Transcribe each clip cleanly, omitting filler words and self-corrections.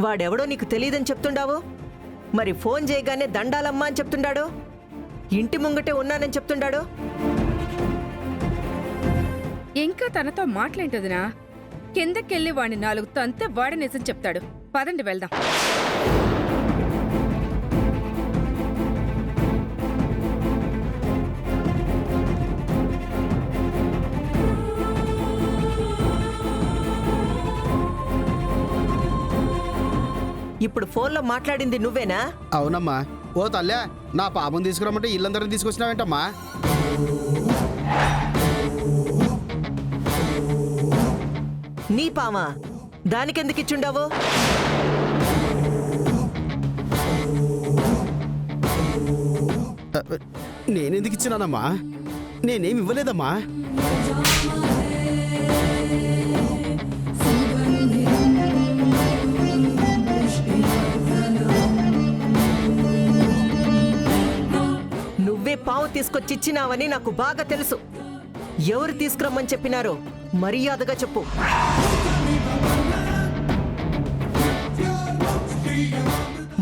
వాడెవడో నీకు తెలియదని చెప్తుండావు. మరి ఫోన్ చేయగానే దండాలమ్మా అని చెప్తుండాడు, ఇంటి ముంగటే ఉన్నానని చెప్తుండాడు. ఇంకా తనతో మాట్లాంటదినా? కిందకెళ్ళి వాడిని 4 తంతే వాడి నిజం చెప్తాడు. పదండి వెళ్దాం. ఇప్పుడు ఫోన్లో మాట్లాడింది నువ్వేనా? అవునమ్మా. ఓ తల్లే, నా పాపం తీసుకురమ్మంటే ఇల్లందరినీ తీసుకొచ్చినావేంటమ్మా? నీ పామా? దానికెందుకు ఇచ్చుండావు? నేనెందుకు ఇచ్చినానమ్మా? నేనేమి ఇవ్వలేదమ్మా. నువ్వే పావు తీసుకొచ్చిచ్చినావని నాకు బాగా తెలుసు. ఎవరు తీసుకురమ్మని చెప్పినారో మర్యాదగా చెప్పు.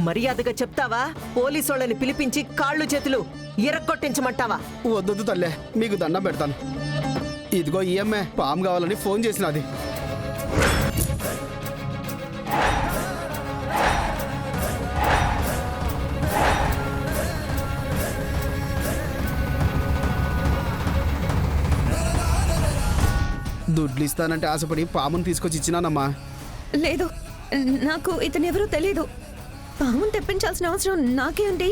మర్యాదగా చెప్తావా? పోలీసోళ్ళని పిలిపించి కాళ్ళు చేతులు ఎరక్కొట్టించమంటావా? వద్దొద్దు తల్లే, మీకు దండం పెడతాను. ఇదిగో ఈ అమ్మే పాము కావాలని ఫోన్ చేసినది. దుడ్లు ఇస్తానంటే ఆశపడి పాముని తీసుకొచ్చి ఇచ్చినానమ్మా. లేదు, నాకు ఇతనెవరూ తెలీదు. పాముని తెప్పించాల్సిన అవసరం నాకేంటి?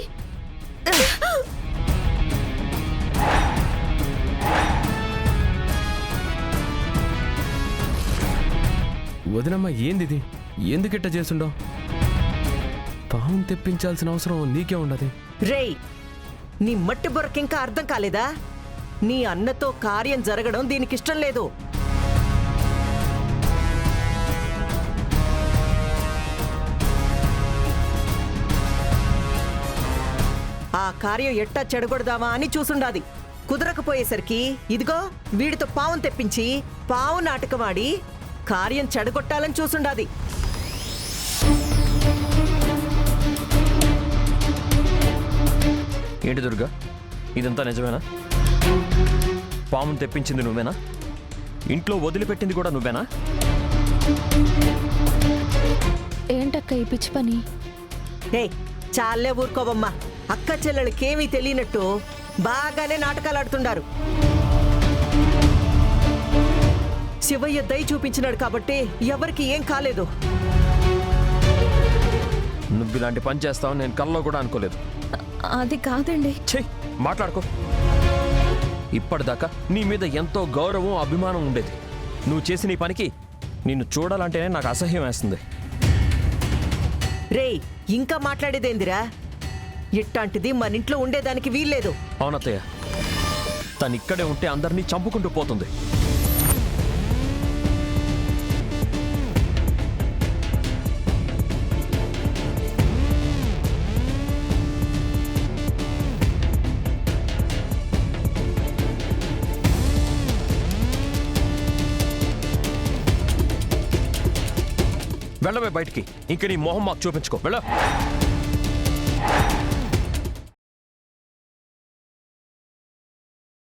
వదినమ్మా, ఏందిది? ఎందుకిట్ట చేసుండో? పాము తెప్పించాల్సిన అవసరం నీకే ఉండదు. రేయ్, నీ మట్టి బొరకింకా అర్థం కాలేదా? నీ అన్నతో కార్యం జరగడం దీనికి ఇష్టం లేదు. ఆ కార్యం ఎట్టా చెడగొడదామా అని చూసుండాది. కుదరకపోయేసరికి ఇదిగో వీడితో పావును తెప్పించి పావు నాటకమాడి కార్యం చెడగొట్టాలని చూసుండాది. ఏంటి దుర్గా, ఇదంతా నిజమేనా? పామును తెప్పించింది నువ్వేనా? ఇంట్లో వదిలిపెట్టింది కూడా నువ్వేనా? ఏంటక్క ఈ పిచ్చి పని? ఏయ్, చాలే ఊరుకోవమ్మా. అక్క చెల్లెలకేమీ తెలియనట్టు బాగానే నాటకాలు ఆడుతుండారు. శివయ్య దయ చూపించినాడు కాబట్టి ఎవరికి ఏం కాలేదు. నువ్వు ఇలాంటి పని చేస్తావు నేను కల్లో కూడా అనుకోలేదు. అది కాదండి. చెయ్, మాట్లాడుకో. ఇప్పటిదాకా నీ మీద ఎంతో గౌరవం అభిమానం ఉండేది. నువ్వు చేసిన ఈ పనికి నిన్ను చూడాలంటేనే నాకు అసహ్యం వేస్తుంది. రేయ్, ఇంకా మాట్లాడేదేందిరా? ఇట్టాంటిది మన ఇంట్లో ఉండేదానికి వీల్లేదు. అవునత్తయ్య, తను ఇక్కడే ఉంటే అందరినీ చంపుకుంటూ పోతుంది. వెళ్ళవే బయటికి. ఇంక నీ మొహం మాకు చూపించుకో. వెళ్ళ.